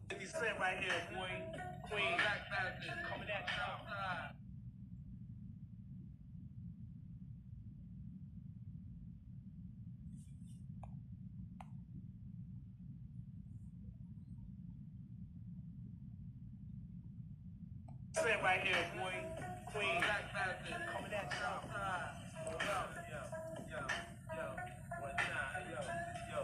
50 Cent right here, boy. Queen. Coming at you. Cent right here, boy. Queen. Coming at you. Yo. One time, yo.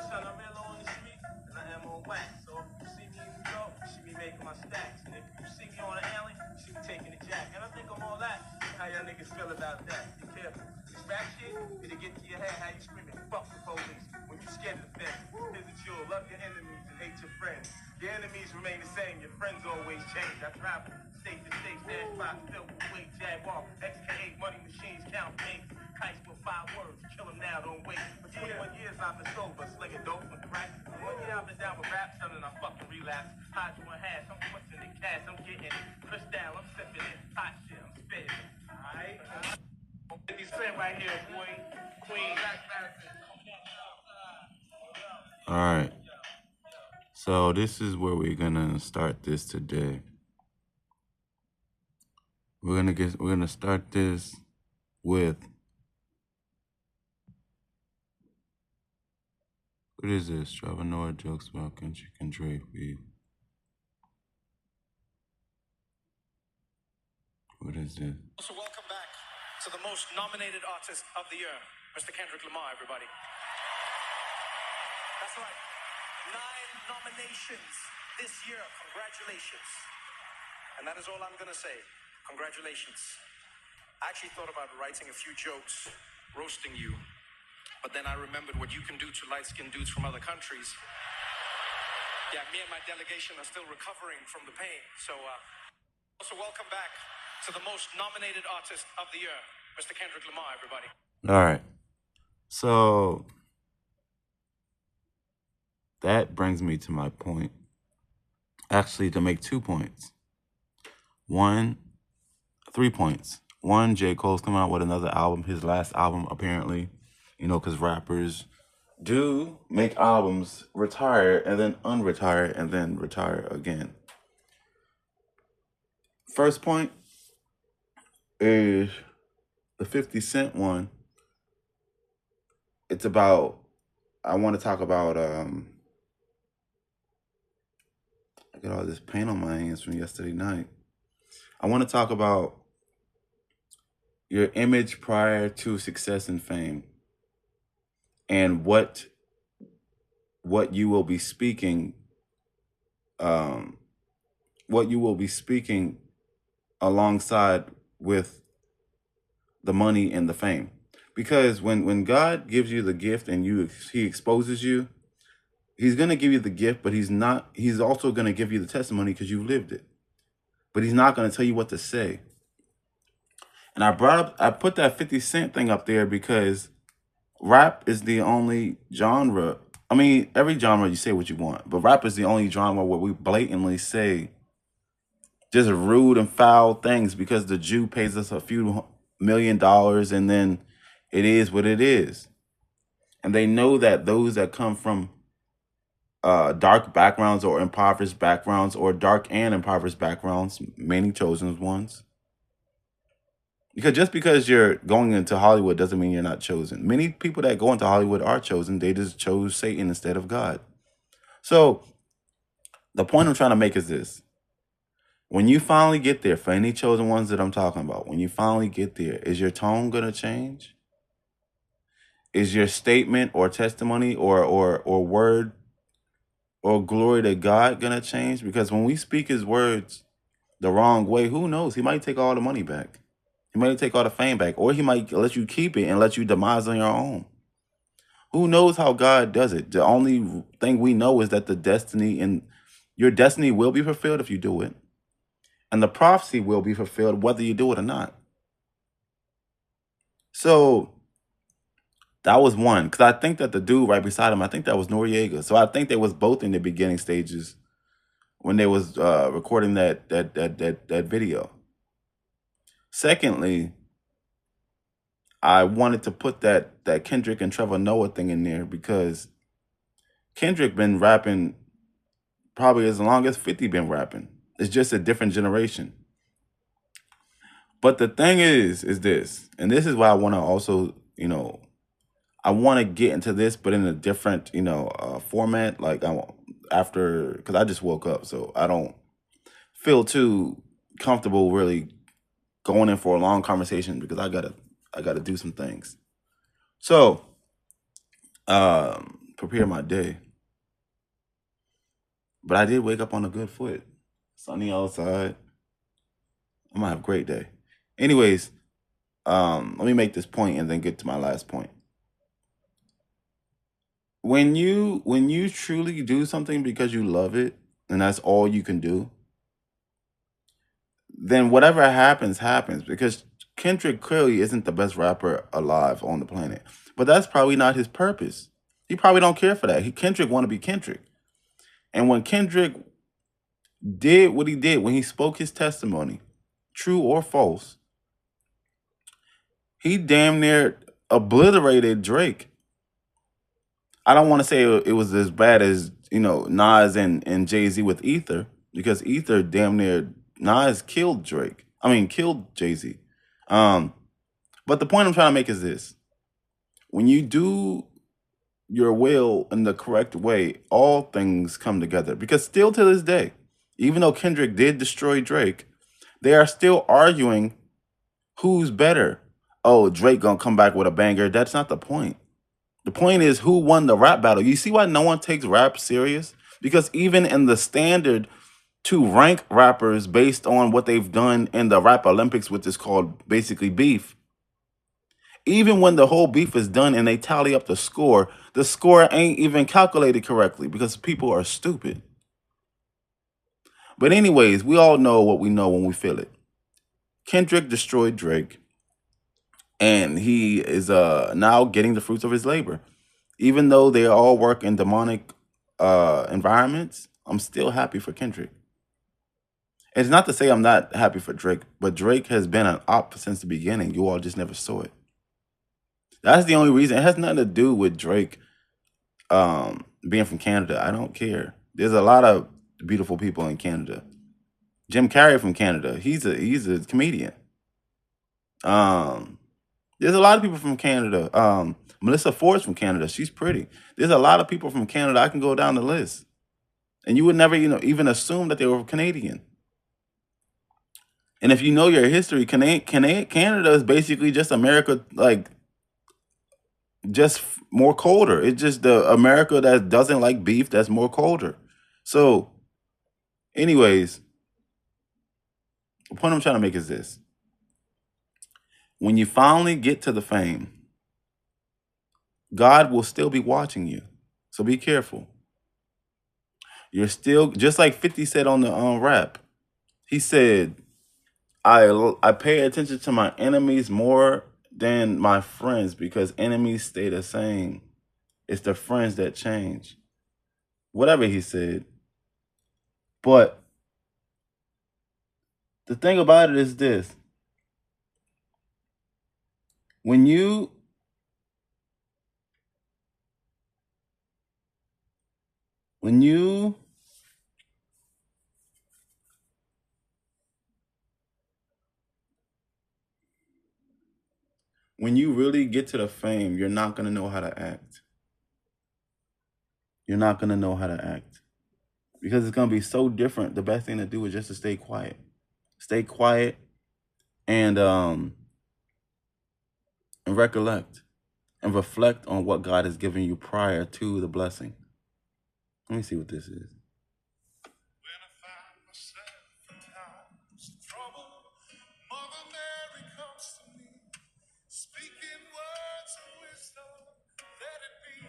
Son, I'm real on the street, and I am on wax. So if you see me in New York, you see me making my stacks. And if you see me on the alley, you see me taking the jack. And I think I'm all that. How y'all niggas feel about that? Be careful. This rap shit, it'll get to your head how you screaming, fuck the police. When you scared of the feds, visit you, love your enemies and hate your friends. Your enemies remain the same, your friends always change. I travel state to state, stand spot, filled with weight, Jaguar, XK8, money machines, count banks, kites with 5 words, kill them now, don't wait. For 21 years I've been sober, slinging dope and crack. 1 year I've been down with rap, son, and I fucking relapse. Hydro and hash, I'm twisting the cash, I'm getting it. Crystal, I'm sipping it, hot shit, I'm spitting it. Alright? 50 Cent right here, boy. Queen. All right. So this is where we're gonna start this today. We're gonna start this with what is this? Trevor Noah jokes about Kendrick and Drake beef. What is this? So welcome back to the most nominated artist of the year, Mr. Kendrick Lamar, everybody. That's right. 9 nominations this year. Congratulations. And that is all I'm going to say. Congratulations. I actually thought about writing a few jokes, roasting you, but then I remembered what you can do to light-skinned dudes from other countries. Yeah, me and my delegation are still recovering from the pain. So, also welcome back to the most nominated artist of the year, Mr. Kendrick Lamar, everybody. All right. So that brings me to my point. Actually, to make 2 points. 3 points. 1, J. Cole's coming out with another album, his last album, apparently. You know, because rappers do make albums, retire, and then unretire, and then retire again. First point is the 50 Cent one. It's about, I want to talk about, I got all this paint on my hands from yesterday night. I want to talk about your image prior to success and fame, and what you will be speaking, alongside with the money and the fame. Because when God gives you the gift and he exposes you, he's going to give you the gift, but he's also going to give you the testimony because you lived it. But he's not going to tell you what to say. And I put that 50 Cent thing up there because rap is the only genre. I mean, every genre you say what you want, but rap is the only genre where we blatantly say just rude and foul things because the Jew pays us a few $1 million and then it is what it is. And they know that those that come from dark backgrounds or impoverished backgrounds, or dark and impoverished backgrounds, many chosen ones. Because just because you're going into Hollywood doesn't mean you're not chosen. Many people that go into Hollywood are chosen. They just chose Satan instead of God. So the point I'm trying to make is this. When you finally get there, for any chosen ones that I'm talking about, when you finally get there, is your tone going to change? Is your statement or testimony or word or glory to God going to change? Because when we speak his words the wrong way, who knows? He might take all the money back. He might take all the fame back, or he might let you keep it and let you demise on your own. Who knows how God does it? The only thing we know is that your destiny will be fulfilled if you do it. And the prophecy will be fulfilled whether you do it or not. So that was one. Because I think that the dude right beside him, I think that was Noriega. So I think they was both in the beginning stages when they was recording that video. Secondly, I wanted to put that Kendrick and Trevor Noah thing in there because Kendrick been rapping probably as long as 50 been rapping. It's just a different generation. But the thing is this, and this is why I want to also, I want to get into this, but in a different, format. Like after, because I just woke up, so I don't feel too comfortable really going in for a long conversation because I gotta do some things. So, prepare my day. But I did wake up on a good foot. Sunny outside. I'm gonna have a great day. Anyways, let me make this point and then get to my last point. When you truly do something because you love it and that's all you can do, then whatever happens happens, because Kendrick clearly isn't the best rapper alive on the planet. But that's probably not his purpose. He probably don't care for that. Kendrick want to be Kendrick. And when Kendrick did what he did, when he spoke his testimony, true or false, he damn near obliterated Drake. I don't want to say it was as bad as, Nas and Jay-Z with Ether, because Ether damn near, Nas killed Drake. I mean, killed Jay-Z. But the point I'm trying to make is this. When you do your will in the correct way, all things come together. Because still to this day, even though Kendrick did destroy Drake, they are still arguing who's better. Oh, Drake gonna come back with a banger. That's not the point. The point is who won the rap battle. You see why no one takes rap serious? Because even in the standard to rank rappers based on what they've done in the rap Olympics, which is called basically beef, even when the whole beef is done and they tally up the score ain't even calculated correctly because people are stupid. But anyways, we all know what we know when we feel it. Kendrick destroyed Drake, and he is now getting the fruits of his labor. Even though they all work in demonic environments, I'm still happy for Kendrick. It's not to say I'm not happy for Drake, but Drake has been an op since the beginning. You all just never saw it. That's the only reason. It has nothing to do with Drake being from Canada. I don't care. There's a lot of beautiful people in Canada. Jim Carrey from Canada. He's a comedian. There's a lot of people from Canada. Melissa Ford's from Canada. She's pretty. There's a lot of people from Canada. I can go down the list, and you would never, even assume that they were Canadian. And if you know your history, Canada is basically just America, like just more colder. It's just the America that doesn't like beef that's more colder. So, anyways, the point I'm trying to make is this. When you finally get to the fame, God will still be watching you. So be careful. You're still, just like 50 said on the rap. He said, I pay attention to my enemies more than my friends because enemies stay the same. It's the friends that change. Whatever he said. But the thing about it is this. When you when you when you really get to the fame, you're not going to know how to act. You're not going to know how to act because it's going to be so different. The best thing to do is just to stay quiet. Stay quiet and recollect and reflect on what God has given you prior to the blessing. Let me see what this is. When I find myself in times of trouble, Mother Mary comes to me, speaking words of wisdom, let it be.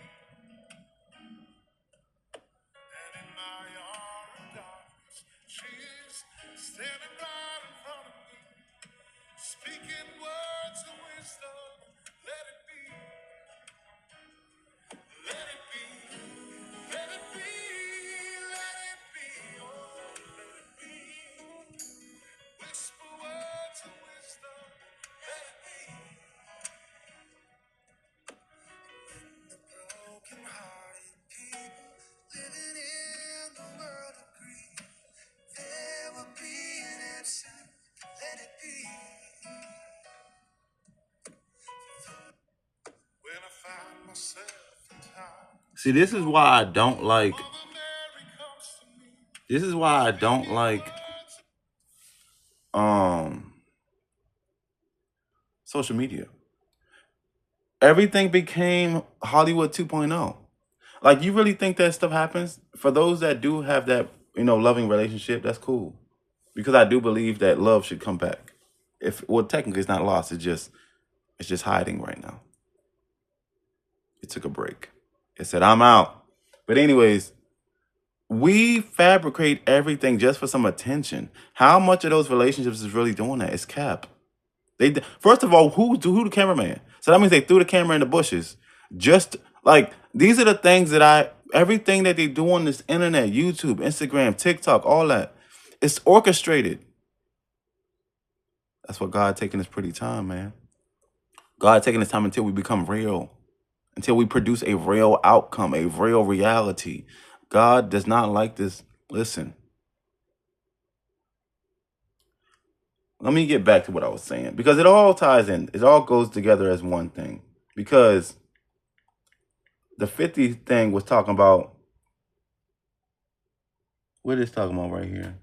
And in my hour of darkness, she is standing right in front of me, speaking words of wisdom, let it be. Let it be. Let it be. Let it be. Oh, let it be. Whisper words of wisdom, let it be. See, this is why I don't like. This is why I don't like um social media. Everything became Hollywood 2.0. Like, you really think that stuff happens? For those that do have that, loving relationship, that's cool. Because I do believe that love should come back. If well, technically it's not lost, it's just hiding right now. It took a break. It said, I'm out. But anyways, we fabricate everything just for some attention. How much of those relationships is really doing that? It's cap. First of all, who the cameraman? So that means they threw the camera in the bushes. Just like, these are the things that everything that they do on this internet, YouTube, Instagram, TikTok, all that, it's orchestrated. That's what God taking his pretty time, man. God taking his time until we become real, until we produce a real outcome, a real reality. God does not like this. Listen, let me get back to what I was saying, because it all ties in. It all goes together as one thing. Because the 50 thing was talking about, what is talking about right here?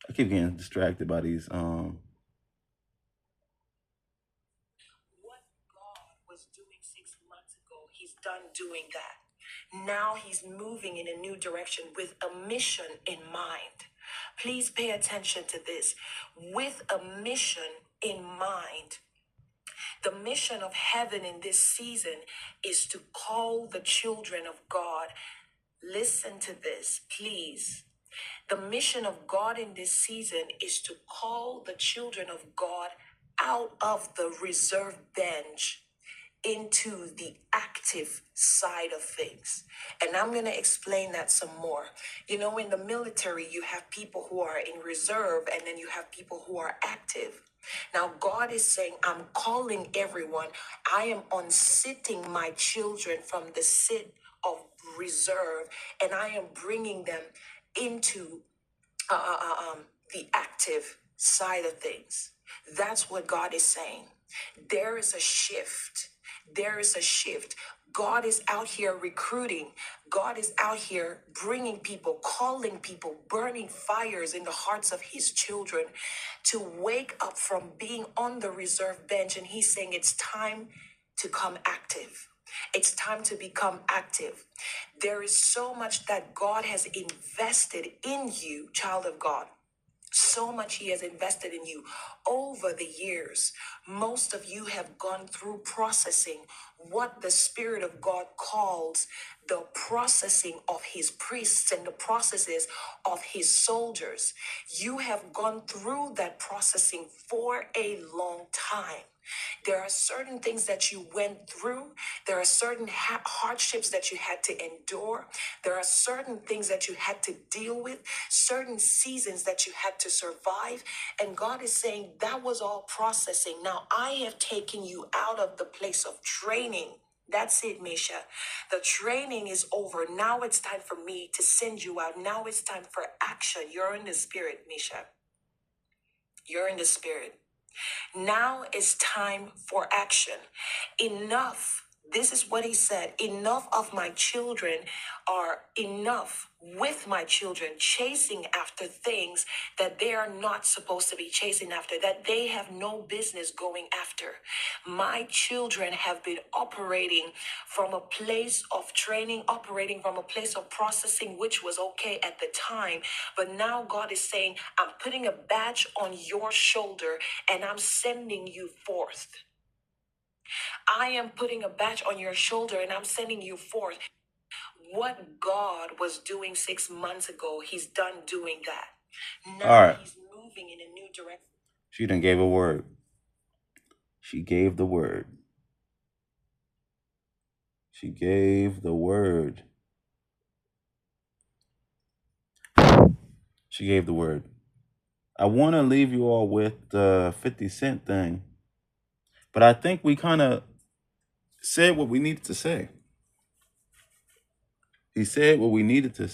I keep getting distracted by these. What God was doing 6 months ago, he's done doing that. Now he's moving in a new direction with a mission in mind. Please pay attention to this. With a mission in mind. The mission of heaven in this season is to call the children of God. Listen to this, please. The mission of God in this season is to call the children of God out of the reserve bench into the active side of things. And I'm going to explain that some more. You know, in the military, you have people who are in reserve, and then you have people who are active. Now, God is saying, I'm calling everyone. I am unsitting my children from the sit of reserve, and I am bringing them into the active side of things. That's what God is saying. There is a shift. There is a shift. God is out here recruiting. God is out here bringing people, calling people, burning fires in the hearts of his children to wake up from being on the reserve bench. And he's saying it's time to come active. It's time to become active. There is so much that God has invested in you, child of God. So much he has invested in you over the years. Most of you have gone through processing what the Spirit of God calls the processing of his priests and the processes of his soldiers. You have gone through that processing for a long time. There are certain things that you went through. There are certain hardships that you had to endure. There are certain things that you had to deal with, certain seasons that you had to survive. And God is saying that was all processing. Now I have taken you out of the place of training. That's it, Misha. The training is over. Now it's time for me to send you out. Now it's time for action. You're in the spirit, Misha. You're in the spirit. Now is time for action. Enough. This is what he said. Enough of my children are enough with my children chasing after things that they are not supposed to be chasing after, that they have no business going after. My children have been operating from a place of training, operating from a place of processing, which was okay at the time. But now God is saying, I'm putting a badge on your shoulder and I'm sending you forth. I am putting a badge on your shoulder and I'm sending you forth. What God was doing 6 months ago, he's done doing that. Now All right. he's moving in a new direction. She done gave a word. She gave the word. She gave the word. She gave the word. I want to leave you all with the 50 Cent thing, but I think we kind of said what we needed to say. He said what we needed to